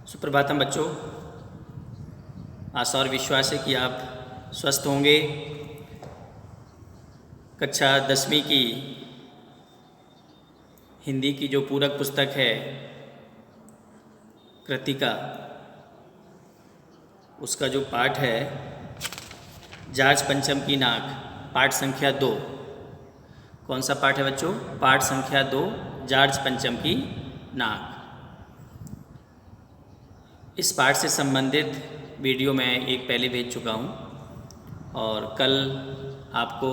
सुप्रभातम बच्चों, आशा और विश्वास है कि आप स्वस्थ होंगे। कक्षा 10वीं की हिंदी की जो पूरक पुस्तक है कृतिका, उसका जो पाठ है जार्ज पंचम की नाक, पाठ संख्या 2। कौन सा पाठ है बच्चों? पाठ संख्या 2, जार्ज पंचम की नाक। इस पाठ से संबंधित वीडियो मैं एक पहले भेज चुका हूँ और कल आपको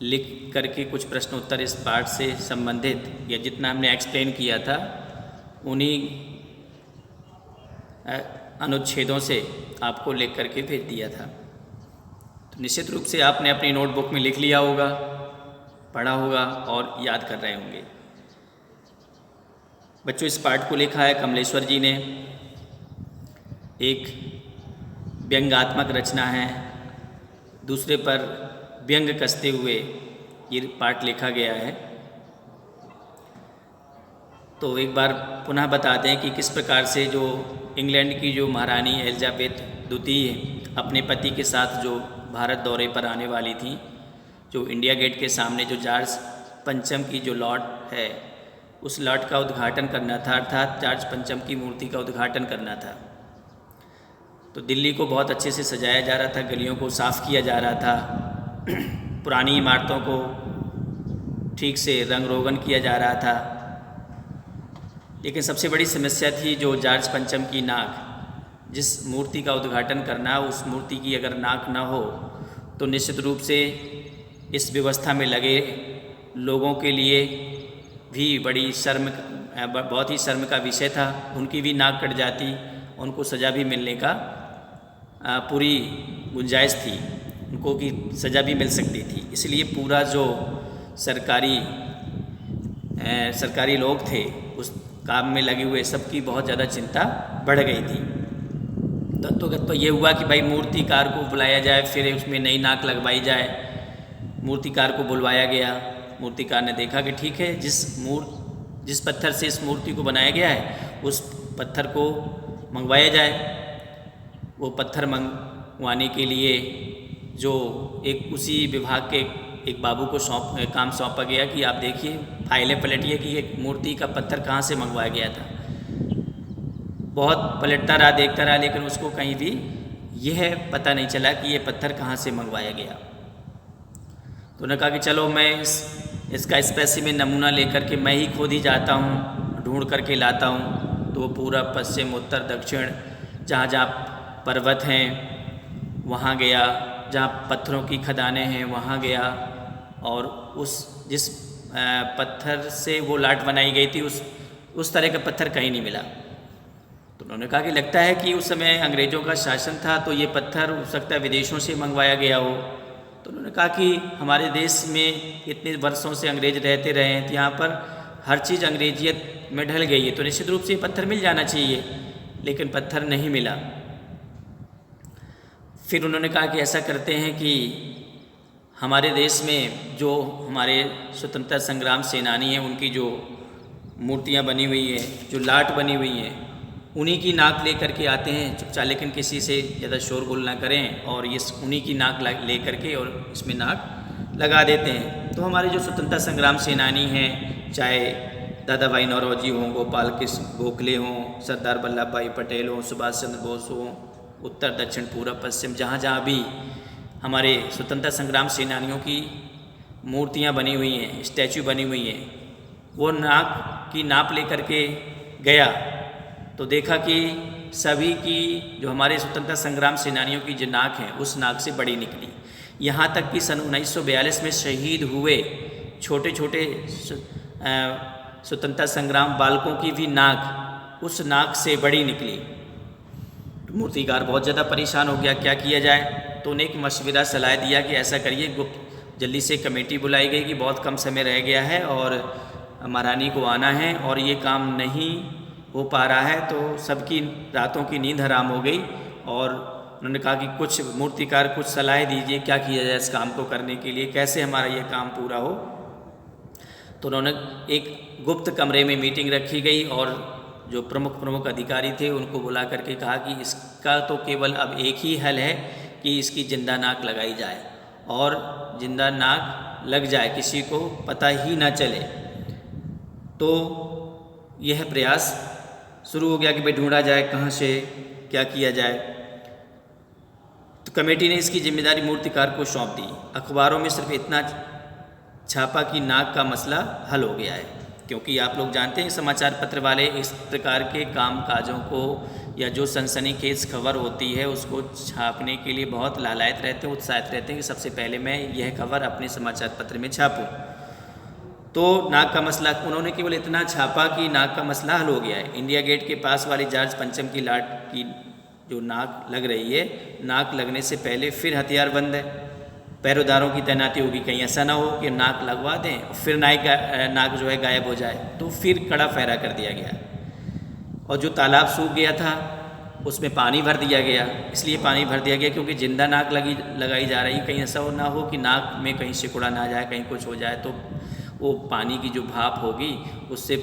लिख करके कुछ प्रश्न उत्तर इस पाठ से संबंधित या जितना हमने एक्सप्लेन किया था उन्हीं अनुच्छेदों से आपको लिख करके भेज दिया था। तो निश्चित रूप से आपने अपनी नोटबुक में लिख लिया होगा, पढ़ा होगा और याद कर रहे होंगे। बच्चों, इस पाठ को लिखा है कमलेश्वर जी ने। एक व्यंग्यात्मक रचना है, दूसरे पर व्यंग कसते हुए ये पाठ लिखा गया है। तो एक बार पुनः बता दें कि किस प्रकार से जो इंग्लैंड की जो महारानी एलिजाबेथ द्वितीय अपने पति के साथ जो भारत दौरे पर आने वाली थी, जो इंडिया गेट के सामने जो जार्ज पंचम की जो लॉट है उस लॉट का उद्घाटन करना था, अर्थात जार्ज पंचम की मूर्ति का उद्घाटन करना था। तो दिल्ली को बहुत अच्छे से सजाया जा रहा था, गलियों को साफ़ किया जा रहा था, पुरानी इमारतों को ठीक से रंग रोगन किया जा रहा था। लेकिन सबसे बड़ी समस्या थी जो जार्ज पंचम की नाक, जिस मूर्ति का उद्घाटन करना, उस मूर्ति की अगर नाक ना हो तो निश्चित रूप से इस व्यवस्था में लगे लोगों के लिए भी बड़ी बहुत ही शर्म का विषय था। उनकी भी नाक कट जाती, उनको सज़ा भी मिलने का पूरी गुंजाइश थी, उनको की सज़ा भी मिल सकती थी। इसलिए पूरा जो सरकारी लोग थे उस काम में लगे हुए सबकी बहुत ज़्यादा चिंता बढ़ गई थी। तो ये हुआ कि भाई मूर्तिकार को बुलाया जाए, फिर उसमें नई नाक लगवाई जाए। मूर्तिकार को बुलवाया गया। मूर्तिकार ने देखा कि ठीक है, जिस पत्थर से इस मूर्ति को बनाया गया है उस पत्थर को मंगवाया जाए। वो पत्थर मंगवाने के लिए जो एक उसी विभाग के एक बाबू को काम सौंपा गया कि आप देखिए, फाइलें पलटिए कि ये मूर्ति का पत्थर कहाँ से मंगवाया गया था। बहुत पलटता रहा, देखता रहा, लेकिन उसको कहीं भी यह पता नहीं चला कि ये पत्थर कहाँ से मंगवाया गया। तो उन्होंने कहा कि चलो मैं इसका स्पेसिमेन नमूना लेकर के मैं ही खुद ही जाता हूँ, ढूंढ करके लाता हूँ। तो वो पूरा पश्चिम उत्तर दक्षिण जहाँ जहाँ पर्वत हैं वहाँ गया, जहाँ पत्थरों की खदानें हैं वहाँ गया, और जिस पत्थर से वो लाट बनाई गई थी उस तरह का पत्थर कहीं नहीं मिला। तो उन्होंने कहा कि लगता है कि उस समय अंग्रेज़ों का शासन था, तो ये पत्थर हो सकता है विदेशों से मंगवाया गया हो। तो उन्होंने कहा कि हमारे देश में इतने वर्षों से अंग्रेज रहते रहे हैं, तो यहाँ पर हर चीज़ अंग्रेजियत में ढल गई है, तो निश्चित रूप से ये पत्थर मिल जाना चाहिए, लेकिन पत्थर नहीं मिला। फिर उन्होंने कहा कि ऐसा करते हैं कि हमारे देश में जो हमारे स्वतंत्रता संग्राम सेनानी हैं उनकी जो मूर्तियाँ बनी हुई हैं, जो लाट बनी हुई हैं, उन्हीं की नाक ले करके आते हैं चुपचाप, लेकिन किसी से ज़्यादा शोरगुल ना करें, और ये उन्हीं की नाक ले करके और इसमें नाक लगा देते हैं। तो हमारे जो स्वतंत्रता संग्राम सेनानी हैं, चाहे दादा भाई नौरोजी हों, गोपाल कृष्ण गोखले हों, सरदार वल्लभ भाई पटेल हों, सुभाष चंद्र बोस हों, उत्तर दक्षिण पूर्व पश्चिम जहाँ जहाँ भी हमारे स्वतंत्रता संग्राम सेनानियों की मूर्तियाँ बनी हुई हैं, स्टैचू बनी हुई हैं, वो नाक की नाप ले करके गया तो देखा कि सभी की जो हमारे स्वतंत्रता संग्राम सेनानियों की जो नाक है उस नाक से बड़ी निकली। यहाँ तक कि सन 1942 में शहीद हुए छोटे छोटे स्वतंत्रता संग्राम बालकों की भी नाक उस नाक से बड़ी निकली। मूर्तिकार बहुत ज़्यादा परेशान हो गया, क्या किया जाए। तो उन्हें एक मशवरा सलाह दिया कि ऐसा करिए, जल्दी से कमेटी बुलाई गई कि बहुत कम समय रह गया है और महारानी को आना है और ये काम नहीं हो पा रहा है। तो सबकी रातों की नींद हराम हो गई और उन्होंने कहा कि कुछ मूर्तिकार कुछ सलाह दीजिए, क्या किया जाए इस काम को करने के लिए, कैसे हमारा ये काम पूरा हो। तो उन्होंने एक गुप्त कमरे में मीटिंग रखी गई और जो प्रमुख अधिकारी थे उनको बुला करके कहा कि इसका तो केवल अब एक ही हल है कि इसकी जिंदा नाक लगाई जाए और जिंदा नाक लग जाए, किसी को पता ही ना चले। तो यह प्रयास शुरू हो गया कि भाई ढूंढा जाए कहाँ से क्या किया जाए। तो कमेटी ने इसकी जिम्मेदारी मूर्तिकार को सौंप दी। अखबारों में सिर्फ इतना छापा कि नाक का मसला हल हो गया है, क्योंकि आप लोग जानते हैं समाचार पत्र वाले इस प्रकार के काम काजों को या जो सनसनीखेज खबर होती है उसको छापने के लिए बहुत लालायत रहते हैं, उत्साहित रहते हैं कि सबसे पहले मैं यह खबर अपने समाचार पत्र में छापूँ। तो नाक का मसला उन्होंने केवल इतना छापा कि नाक का मसला हल हो गया है। इंडिया गेट के पास वाली जॉर्ज पंचम की लाट की जो नाक लग रही है, नाक लगने से पहले फिर हथियार बंद है, पैरोदारों की तैनाती होगी, कहीं ऐसा ना हो कि नाक लगवा दें और फिर नाक जो है गायब हो जाए। तो फिर कड़ा पहरा कर दिया गया और जो तालाब सूख गया था उसमें पानी भर दिया गया। इसलिए पानी भर दिया गया क्योंकि जिंदा नाक लगाई जा रही, कहीं ऐसा ना हो कि नाक में कहीं सिकुड़ा ना जाए, कहीं कुछ हो जाए तो वो पानी की जो भाप होगी उससे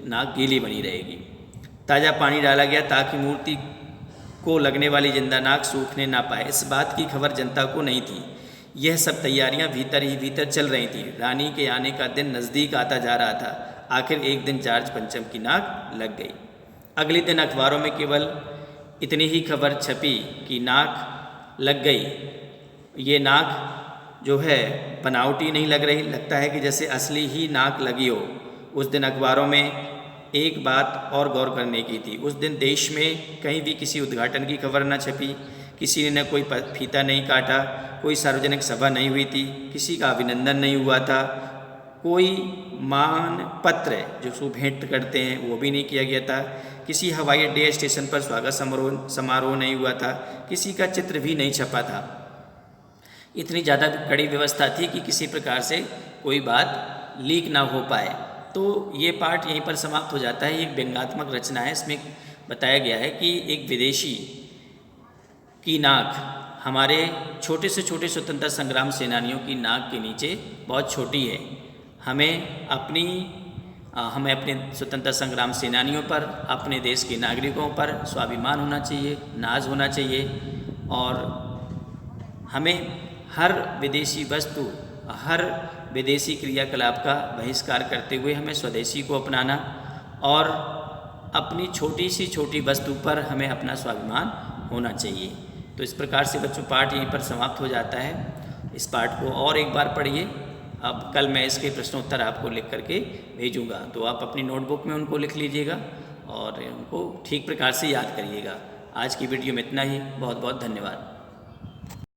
नाक गीली बनी रहेगी। ताज़ा पानी डाला गया ताकि मूर्ति को लगने वाली जिंदा नाक सूखने ना पाए। इस बात की खबर जनता को नहीं थी। यह सब तैयारियां भीतर ही भीतर चल रही थी। रानी के आने का दिन नज़दीक आता जा रहा था। आखिर एक दिन जॉर्ज पंचम की नाक लग गई। अगले दिन अखबारों में केवल इतनी ही खबर छपी कि नाक लग गई। ये नाक जो है बनावटी नहीं लग रही, लगता है कि जैसे असली ही नाक लगी हो। उस दिन अखबारों में एक बात और गौर करने की थी। उस दिन देश में कहीं भी किसी उद्घाटन की खबर न छपी, किसी ने कोई फीता नहीं काटा, कोई सार्वजनिक सभा नहीं हुई थी, किसी का अभिनंदन नहीं हुआ था, कोई मान पत्र जो सो भेंट करते हैं वो भी नहीं किया गया था, किसी हवाई अड्डे स्टेशन पर स्वागत समारोह नहीं हुआ था, किसी का चित्र भी नहीं छपा था। इतनी ज़्यादा कड़ी व्यवस्था थी कि किसी प्रकार से कोई बात लीक ना हो पाए। तो ये पार्ट यहीं पर समाप्त हो जाता है। ये एक व्यंग्यात्मक रचना है। इसमें बताया गया है कि एक विदेशी की नाक हमारे छोटे से छोटे स्वतंत्रता संग्राम सेनानियों की नाक के नीचे बहुत छोटी है। हमें अपने स्वतंत्रता संग्राम सेनानियों पर, अपने देश के नागरिकों पर स्वाभिमान होना चाहिए, नाज होना चाहिए और हमें हर विदेशी वस्तु, हर विदेशी क्रियाकलाप का बहिष्कार करते हुए हमें स्वदेशी को अपनाना और अपनी छोटी सी छोटी वस्तु पर हमें अपना स्वाभिमान होना चाहिए। तो इस प्रकार से बच्चों पाठ यहीं पर समाप्त हो जाता है। इस पाठ को और एक बार पढ़िए। अब कल मैं इसके प्रश्नोत्तर आपको लिख करके भेजूँगा, तो आप अपनी नोटबुक में उनको लिख लीजिएगा और उनको ठीक प्रकार से याद करिएगा। आज की वीडियो में इतना ही। बहुत बहुत धन्यवाद।